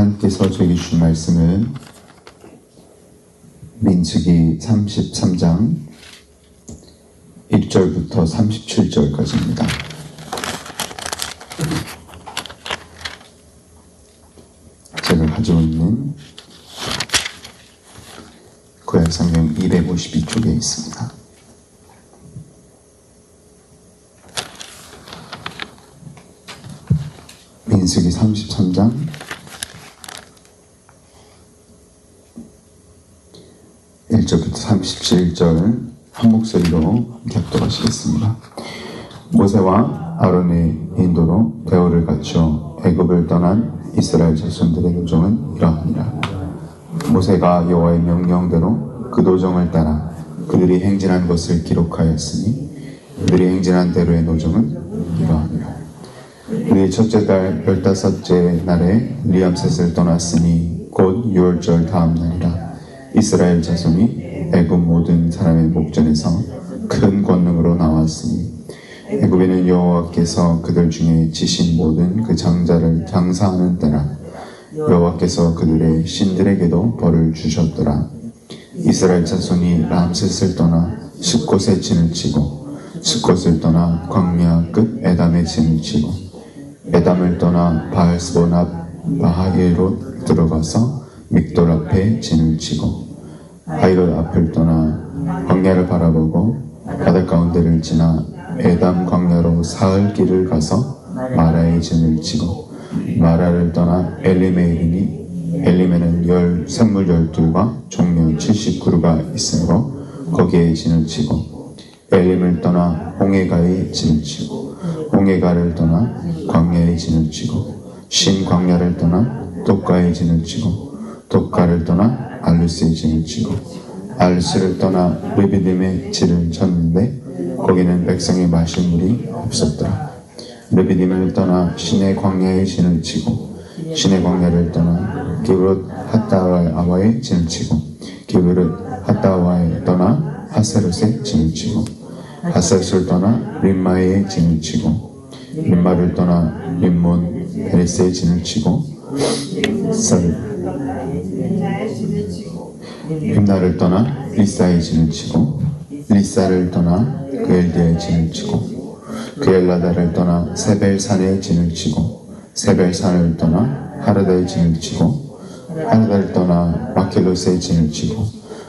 하나님께서 저에게 주신 말씀은 민수기 33장 1절부터 37절까지입니다. 제가 가지고 있는 구약성경 252쪽에 있습니다. 민수기 33장 1절부터 37절 한 목소리로 함께 합독하시겠습니다. 모세와 아론의 인도로 대오를 갖추어 애굽을 떠난 이스라엘 자손들의 도정은 이러하니라. 모세가 여호와의 명령대로 그 도정을 따라 그들이 행진한 것을 기록하였으니 그들이 행진한 대로의 도정은 이러하니라. 그들이 첫째 달 15째 날에 리암셋을 떠났으니 곧 6월절 다음 날이라. 이스라엘 자손이 애굽 모든 사람의 목전에서 큰 권능으로 나왔으니 애굽에는 여호와께서 그들 중에 지신 모든 그 장자를 장사하는 때라. 여호와께서 그들의 신들에게도 벌을 주셨더라. 이스라엘 자손이 람셋을 떠나 숫곳에 진을 치고 숫곳을 떠나 광야 끝 에담에 진을 치고 에담을 떠나 바알스본 앞 바하게로 들어가서 믹돌 앞에 진을 치고 하이롯 앞을 떠나 광야를 바라보고 바다 가운데를 지나 에담 광야로 사흘 길을 가서 마라에 진을 치고 마라를 떠나 엘림에 이르니 엘림에는 샘물 12과 종려 70그루가 있으므로 거기에 진을 치고 엘림을 떠나 홍해가에 진을 치고 홍해가를 떠나 광야에 진을 치고 신 광야를 떠나 독가에 진을 치고 독가를 떠나 알루스에 진을 치고 알루스를 떠나 르비딤에 진을 쳤는데 거기는 백성이 마실 물이 없었더라. 르비딤을 떠나 신의 광야에 진을 치고 신의 광야를 떠나 기브롯 핫다와에 진을 치고 기브롯 핫다와에 떠나 하세롯에 진을 치고 하세롯을 떠나 림마에 진을 치고 림마를 떠나 림몬 베레스에 진을 치고 림나를 떠나 리사에 진을 치고 리사를 떠나 그엘디에 진을 치고 그엘라다를 떠나 세벨산에 진을 치고 세벨산을 떠나 하르다에 진을 치고 하르다를 떠나 마켈롯에 진을 치고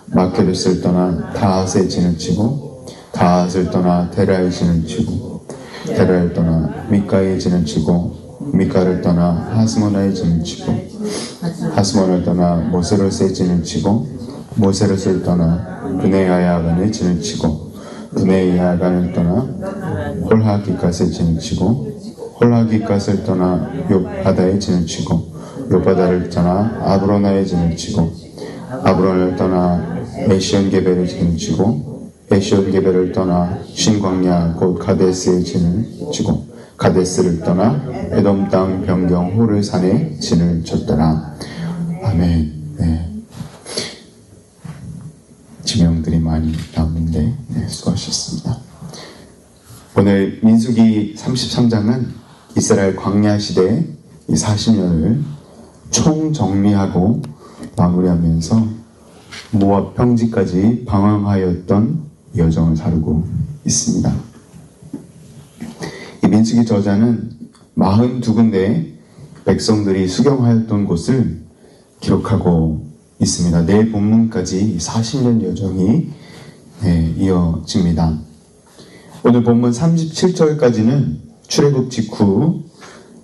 마켈롯을 떠나 다핫에 진을 치고 다핫을 떠나 데라에 진을 치고 데라를 떠나 미카에 진을 치고 미카를 떠나 하스모나에 진을 치고 하스몬을 떠나 모세롯에 진을 치고 모세롯을 떠나 브네야야간에 진을 치고 브네야야간을 떠나 홀하기갓에 진을 치고 홀하기갓을 떠나 욥바다에 진을 치고 욥바다를 떠나 아브로나에 진을 치고 아브론을 떠나 에시온게벨에 진을 치고 에시온게벨을 떠나 신광야 곧 가데스에 진을 치고 가데스를 떠나 에돔 땅 변경 호르 산에 진을 쳤더라. 아멘. 네. 지명들이 많이 나오는데 수고하셨습니다. 오늘 민수기 33장은 이스라엘 광야 시대의 40년을 총정리하고 마무리하면서 모압 평지까지 방황하였던 여정을 다루고 있습니다. 이 민수기 저자는 42군데의 백성들이 수경하였던 곳을 기록하고 있습니다. 내일 본문까지 40년 여정이 이어집니다. 오늘 본문 37절까지는 출애굽 직후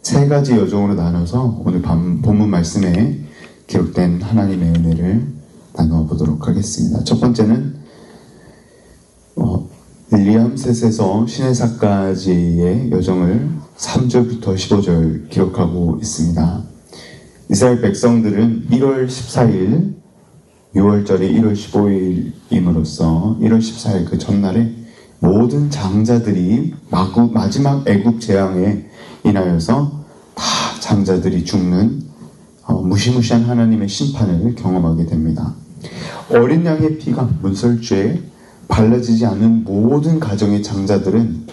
세 가지 여정으로 나눠서 오늘 본문 말씀에 기록된 하나님의 은혜를 나누어 보도록 하겠습니다. 첫 번째는 리암셋에서 시내사까지의 여정을 3절부터 15절 기록하고 있습니다. 이스라엘 백성들은 1월 14일 6월절이 1월 15일임으로써 1월 14일 그 전날에 모든 장자들이 마지막 애굽 재앙에 인하여서 다 장자들이 죽는 무시무시한 하나님의 심판을 경험하게 됩니다. 어린 양의 피가 문설주에 발라지지 않은 모든 가정의 장자들은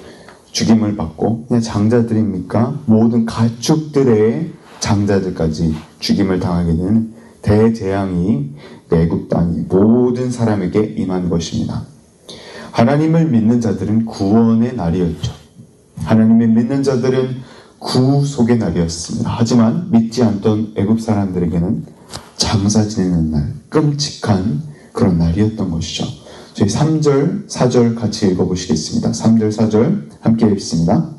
죽임을 받고, 그냥 장자들입니까? 모든 가축들의 장자들까지 죽임을 당하게 되는 대재앙이 애굽 땅의 모든 사람에게 임한 것입니다. 하나님을 믿는 자들은 구원의 날이었죠. 하나님을 믿는 자들은 구속의 날이었습니다. 하지만 믿지 않던 애굽 사람들에게는 장사 지내는 날, 끔찍한 그런 날이었던 것이죠. 저희 3절, 4절 같이 읽어보시겠습니다. 3절, 4절 함께 읽습니다.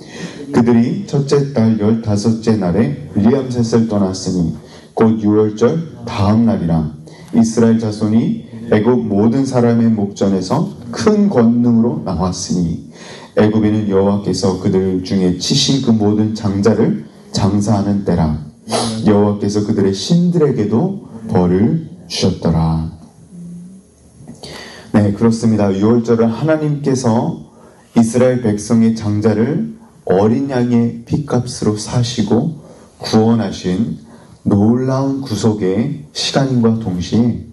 그들이 첫째 달 15째 날에 리암셋을 떠났으니 곧 6월절 다음 날이라 이스라엘 자손이 애굽 모든 사람의 목전에서 큰 권능으로 나왔으니 애굽에는 여호와께서 그들 중에 치신 그 모든 장자를 장사하는 때라. 여호와께서 그들의 신들에게도 벌을 주셨더라. 네, 그렇습니다. 6월절은 하나님께서 이스라엘 백성의 장자를 어린 양의 핏값으로 사시고 구원하신 놀라운 구속의 시간과 동시에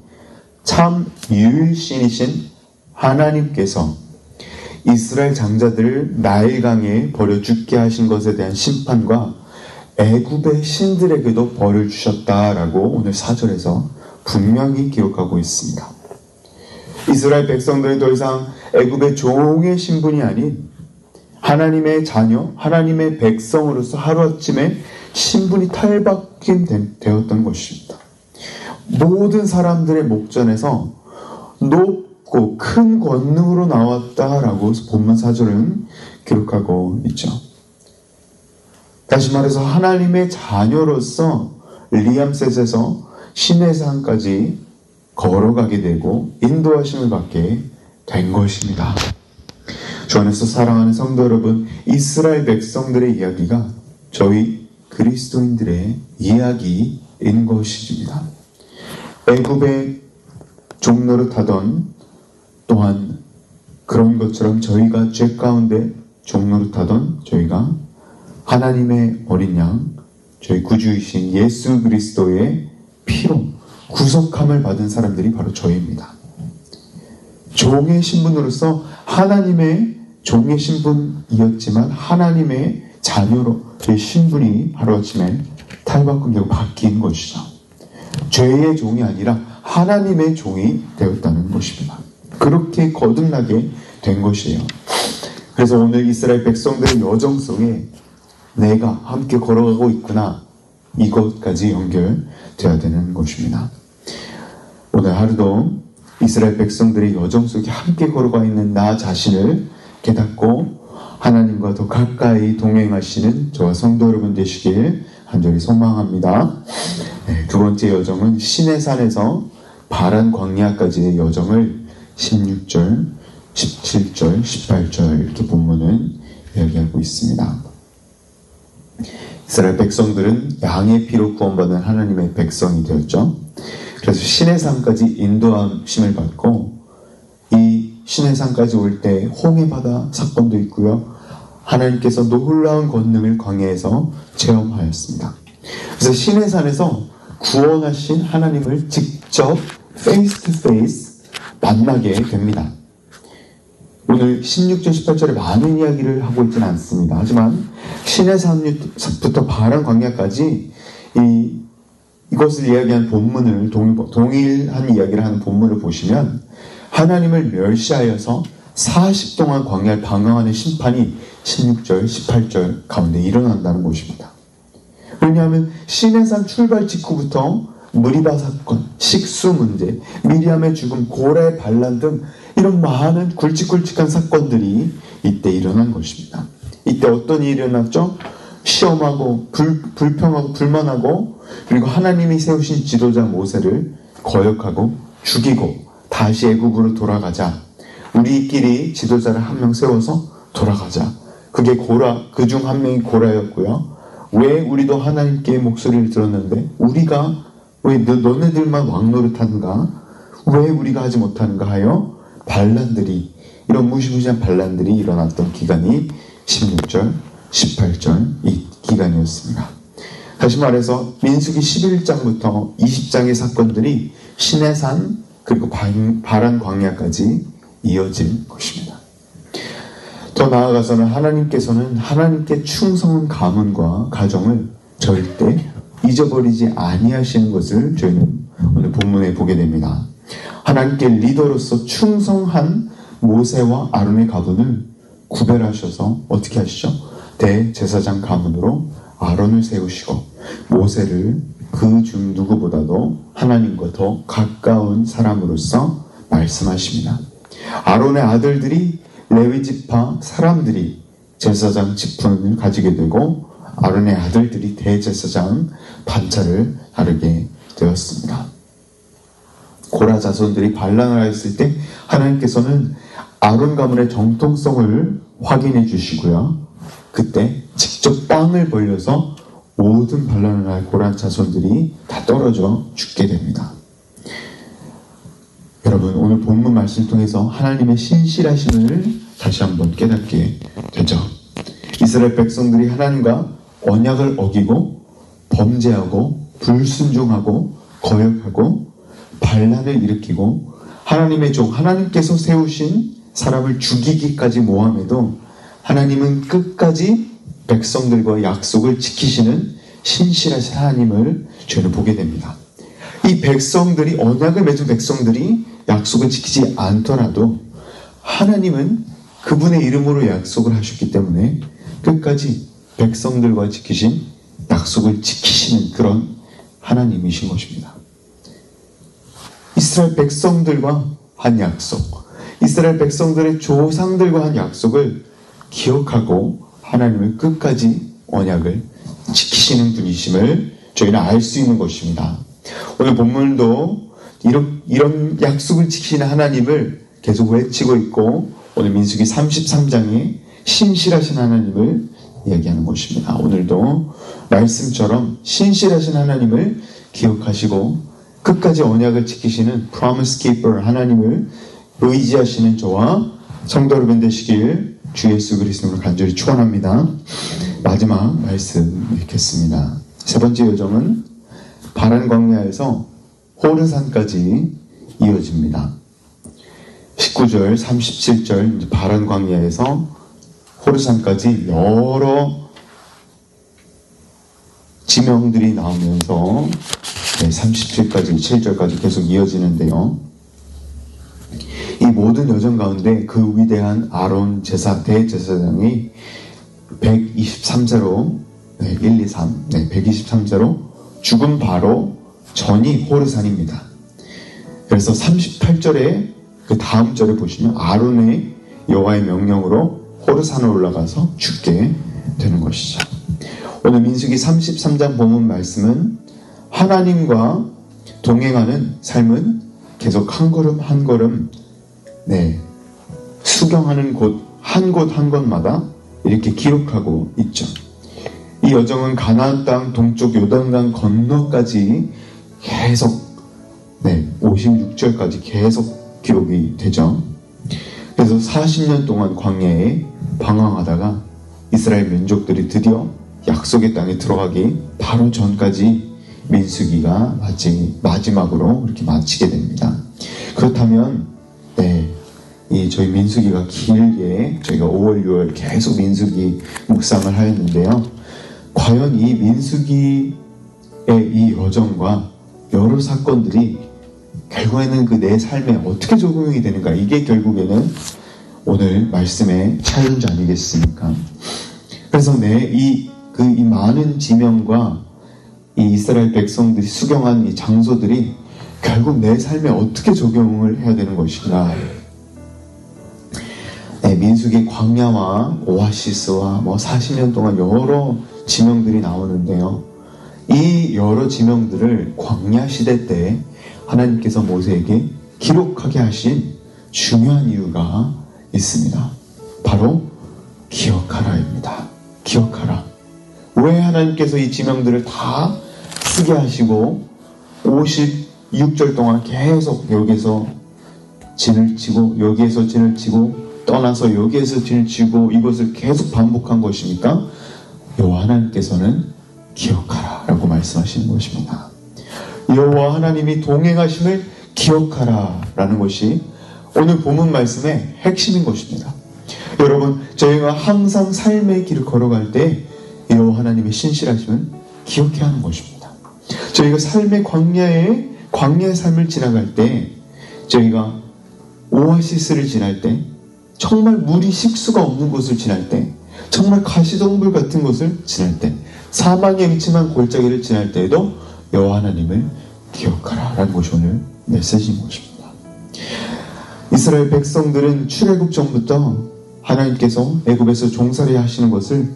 참 유일신이신 하나님께서 이스라엘 장자들을 나일강에 버려 죽게 하신 것에 대한 심판과 애굽의 신들에게도 벌을 주셨다라고 오늘 4절에서 분명히 기록하고 있습니다. 이스라엘 백성들은 더 이상 애굽의 종의 신분이 아닌 하나님의 자녀, 하나님의 백성으로서 하루아침에 신분이 탈바꿈되었던 것입니다. 모든 사람들의 목전에서 높고 큰 권능으로 나왔다라고 본문 4절은 기록하고 있죠. 다시 말해서 하나님의 자녀로서 리암셋에서 시내산까지 걸어가게 되고 인도하심을 받게 된 것입니다. 주 안에서 사랑하는 성도 여러분, 이스라엘 백성들의 이야기가 저희 그리스도인들의 이야기인 것입니다. 애굽의 종노릇하던 또한 그런 것처럼 저희가 죄 가운데 종노릇하던 저희가 하나님의 어린 양, 저희 구주이신 예수 그리스도의 피로 구속함을 받은 사람들이 바로 저희입니다. 종의 신분으로서 하나님의 종의 신분이었지만 하나님의 자녀로 저희 신분이 하루아침에 탈바꿈되고 바뀐 것이죠. 죄의 종이 아니라 하나님의 종이 되었다는 것입니다. 그렇게 거듭나게 된 것이에요. 그래서 오늘 이스라엘 백성들의 여정 속에 내가 함께 걸어가고 있구나, 이것까지 연결되어야 되는 것입니다. 오늘 하루도 이스라엘 백성들의 여정 속에 함께 걸어가 있는 나 자신을 깨닫고 하나님과 더 가까이 동행하시는 저와 성도 여러분 되시길 간절히 소망합니다. 네, 두 번째 여정은 시내산에서 바란 광야까지의 여정을 16절, 17절, 18절 이렇게 본문은 이야기하고 있습니다. 이스라엘 백성들은 양의 피로 구원받은 하나님의 백성이 되었죠. 그래서 시내산까지 인도하심을 받고 이 시내산까지 올 때 홍해바다 사건도 있고요. 하나님께서 놀라운 권능을 광야에서 체험하였습니다. 그래서 시내산에서 구원하신 하나님을 직접 페이스 투 페이스 만나게 됩니다. 오늘 16절 18절에 많은 이야기를 하고 있지는 않습니다. 하지만 시내산부터 바란 광야까지 이것을 이야기한 본문을 동일한 이야기를 하는 본문을 보시면 하나님을 멸시하여서 40 동안 광야를 방황하는 심판이 16절 18절 가운데 일어난다는 것입니다. 왜냐하면 시내산 출발 직후부터 무리바 사건, 식수 문제, 미리암의 죽음, 고라의 반란 등 이런 많은 굵직굵직한 사건들이 이때 일어난 것입니다. 이때 어떤 일이 일어났죠? 시험하고 불평하고 불만하고 그리고 하나님이 세우신 지도자 모세를 거역하고 죽이고 다시 애굽으로 돌아가자. 우리끼리 지도자를 한 명 세워서 돌아가자. 그게 고라, 그중 한 명이 고라였고요. 왜 우리도 하나님께 목소리를 들었는데 우리가 왜 너네들만 왕노릇하는가? 왜 우리가 하지 못하는가 하여 반란들이, 이런 무시무시한 반란들이 일어났던 기간이 16절, 18절 이 기간이었습니다. 다시 말해서 민수기 11장부터 20장의 사건들이 시내산 그리고 바란 광야까지 이어질 것입니다. 더 나아가서는 하나님께서는 하나님께 충성한 가문과 가정을 절대 잊어버리지 아니하시는 것을 저희는 오늘 본문에 보게 됩니다. 하나님께 리더로서 충성한 모세와 아론의 가문을 구별하셔서 어떻게 하시죠? 대제사장 가문으로 아론을 세우시고 모세를 그 중 누구보다도 하나님과 더 가까운 사람으로서 말씀하십니다. 아론의 아들들이 레위지파 사람들이 제사장 직분을 가지게 되고 아론의 아들들이 대제사장 반차를 다루게 되었습니다. 고라 자손들이 반란을 하였을 때 하나님께서는 아론 가문의 정통성을 확인해 주시고요. 그때 직접 땅을 벌려서 모든 반란을 할 고라 자손들이 다 떨어져 죽게 됩니다. 여러분, 오늘 본문 말씀을 통해서 하나님의 신실하심을 다시 한번 깨닫게 되죠. 이스라엘 백성들이 하나님과 언약을 어기고 범죄하고 불순종하고 거역하고 반란을 일으키고 하나님의 종 하나님께서 세우신 사람을 죽이기까지 모함해도 하나님은 끝까지 백성들과 약속을 지키시는 신실하신 하나님을 저희는 보게 됩니다. 이 백성들이 언약을 맺은 백성들이 약속을 지키지 않더라도 하나님은 그분의 이름으로 약속을 하셨기 때문에 끝까지 백성들과 지키신 약속을 지키시는 그런 하나님이신 것입니다. 이스라엘 백성들과 한 약속, 이스라엘 백성들의 조상들과 한 약속을 기억하고 하나님은 끝까지 언약을 지키시는 분이심을 저희는 알 수 있는 것입니다. 오늘 본문도 이런 약속을 지키시는 하나님을 계속 외치고 있고 오늘 민수기 33장에 신실하신 하나님을 이야기하는 것입니다. 오늘도 말씀처럼 신실하신 하나님을 기억하시고 끝까지 언약을 지키시는 Promise Keeper 하나님을 의지하시는 저와 성도 여러분 되시길 주 예수 그리스도로 간절히 축원합니다. 마지막 말씀 읽겠습니다. 세 번째 여정은 바란 광야에서 호르산까지 이어집니다. 19절, 37절 바란 광야에서 호르산까지 여러 지명들이 나오면서 37까지 7절까지 계속 이어지는데요. 이 모든 여정 가운데 그 위대한 아론 대제사장이 123세로 123세로 죽음 바로 전이 호르산입니다. 그래서 38절에 그 다음 절에 보시면 아론의 여호와의 명령으로 호르산에 올라가서 죽게 되는 것이죠. 오늘 민수기 33장 본문 말씀은 하나님과 동행하는 삶은 계속 한 걸음 한 걸음 수경하는 곳 한 곳마다 이렇게 기록하고 있죠. 이 여정은 가나안 땅 동쪽 요단강 건너까지 계속 56절까지 계속 기록이 되죠. 그래서 40년 동안 광야에 방황하다가 이스라엘 민족들이 드디어 약속의 땅에 들어가기 바로 전까지 민수기가 마지막으로 이렇게 마치게 됩니다. 그렇다면 이 저희 민수기가 길게 저희가 5월, 6월 계속 민수기 묵상을 하였는데요. 과연 이 민수기의 이 여정과 여러 사건들이 결국에는 그 내 삶에 어떻게 적용이 되는가, 이게 결국에는 오늘 말씀의 챌린지 아니겠습니까? 그래서 이 많은 지명과 이 이스라엘 백성들이 수경한 이 장소들이 결국 내 삶에 어떻게 적용을 해야 되는 것인가. 민수기 광야와 오아시스와 40년 동안 여러 지명들이 나오는데요. 이 여러 지명들을 광야 시대 때 하나님께서 모세에게 기록하게 하신 중요한 이유가 있습니다. 바로 기억하라입니다. 기억하라. 왜 하나님께서 이 지명들을 다 쓰게 하시고 56절 동안 계속 여기서 진을 치고 여기에서 진을 치고 떠나서 여기에서 진을 치고 이것을 계속 반복한 것입니까? 여호와 하나님께서는 기억하라 라고 말씀하시는 것입니다. 여호와 하나님이 동행하심을 기억하라 라는 것이 오늘 본문 말씀의 핵심인 것입니다. 여러분, 저희가 항상 삶의 길을 걸어갈 때 여호와 하나님의 신실하심은 기억해야 하는 것입니다. 저희가 삶의 광야의 삶을 지나갈 때, 저희가 오아시스를 지날 때, 정말 물이 식수가 없는 곳을 지날 때, 정말 가시덤불 같은 곳을 지날 때, 사망의 음침한 골짜기를 지날 때에도 여호와 하나님을 기억하라 라는 것이 오늘 메시지인 것입니다. 이스라엘 백성들은 출애굽 전부터 하나님께서 애굽에서 종살이 하시는 것을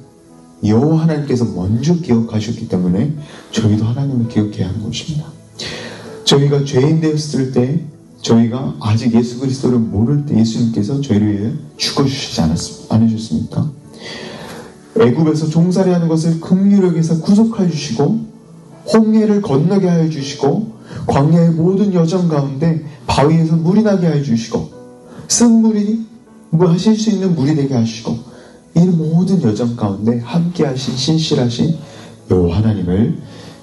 여호와 하나님께서 먼저 기억하셨기 때문에 저희도 하나님을 기억해야 하는 것입니다. 저희가 죄인 되었을 때, 저희가 아직 예수 그리스도를 모를 때 예수님께서 저희를 위해 죽어주시지 않으셨습니까? 애굽에서 종살이 하는 것을 긍휼히 여기서 구속해 주시고, 홍해를 건너게 하여 주시고, 광야의 모든 여정 가운데 바위에서 물이 나게 하여 주시고, 쓴 물이 하실 수 있는 물이 되게 하시고, 이 모든 여정 가운데 함께 하신 신실하신 여호와 하나님을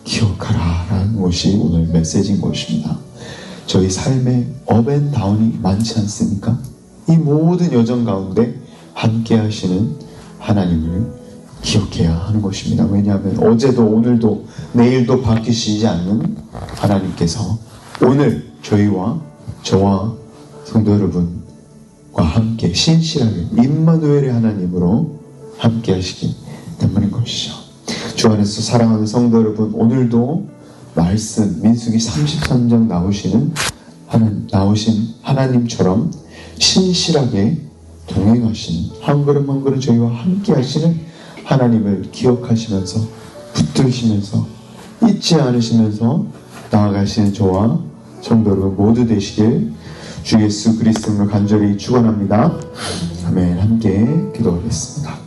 기억하라 라는 것이 오늘 메시지인 것입니다. 저희 삶의 업앤다운이 많지 않습니까? 이 모든 여정 가운데 함께 하시는 하나님을 기억해야 하는 것입니다. 왜냐하면 어제도 오늘도 내일도 바뀌시지 않는 하나님께서 오늘 저와 성도 여러분과 함께 신실하게 임마누엘의 하나님으로 함께 하시기 때문인 것이죠. 주 안에서 사랑하는 성도 여러분, 오늘도 말씀 민수기 33장 나오신 하나님처럼 신실하게 동행하시는, 한 걸음 한 걸음 저희와 함께 하시는 하나님을 기억하시면서 붙드시면서 잊지 않으시면서 나아가시는 저와 성도 여러분 모두 되시길 주 예수 그리스도로 간절히 축원합니다. 아멘. 함께 기도하겠습니다.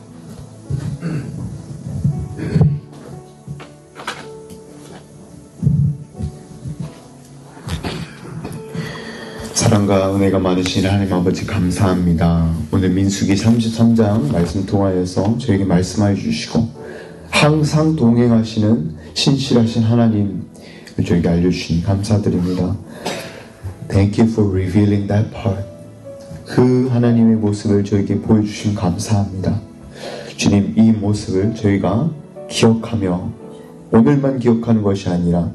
사랑과 은혜가 많으신 하나님 아버지 감사합니다. 오늘 민수기 33장 말씀 통하여서 저에게 말씀하여 주시고 항상 동행하시는 신실하신 하나님 저에게 알려주시니 감사드립니다. Thank you for revealing that part. 그 하나님의 모습을 저에게 보여주신 감사합니다. 주님, 이 모습을 저희가 기억하며 오늘만 기억하는 것이 아니라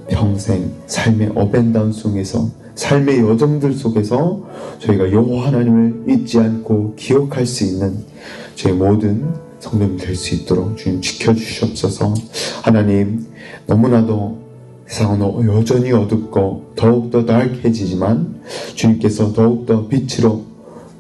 평생 삶의 업앤다운 속에서, 삶의 여정들 속에서 저희가 여호와 하나님을 잊지 않고 기억할 수 있는 저희 모든 성도님 될 수 있도록 주님 지켜주시옵소서. 하나님, 너무나도 세상은 여전히 어둡고 더욱더 나약해지지만 주님께서 더욱더 빛으로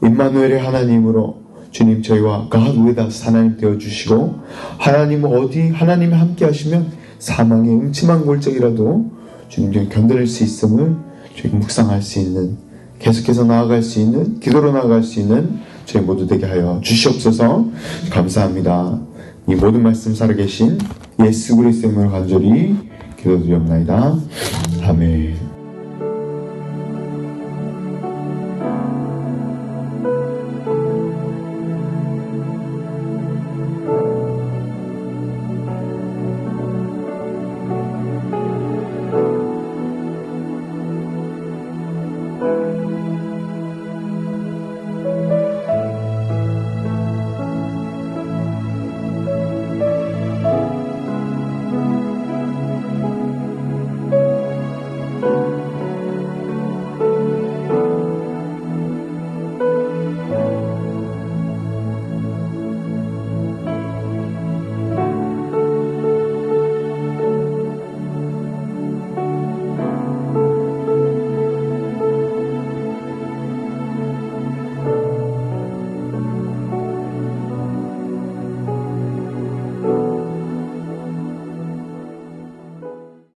임마누엘의 하나님으로 주님 저희와 God with us 하나님 되어주시고, 하나님이 함께 하시면 사망의 음침한 골짜기라도 주님 저희 견뎌낼 수 있음을 저희 묵상할 수 있는, 계속해서 나아갈 수 있는, 기도로 나아갈 수 있는 저희 모두 되게 하여 주시옵소서. 감사합니다. 이 모든 말씀 살아계신 예수 그리스도의 이름으로 간절히 기도드리옵나이다. 아멘.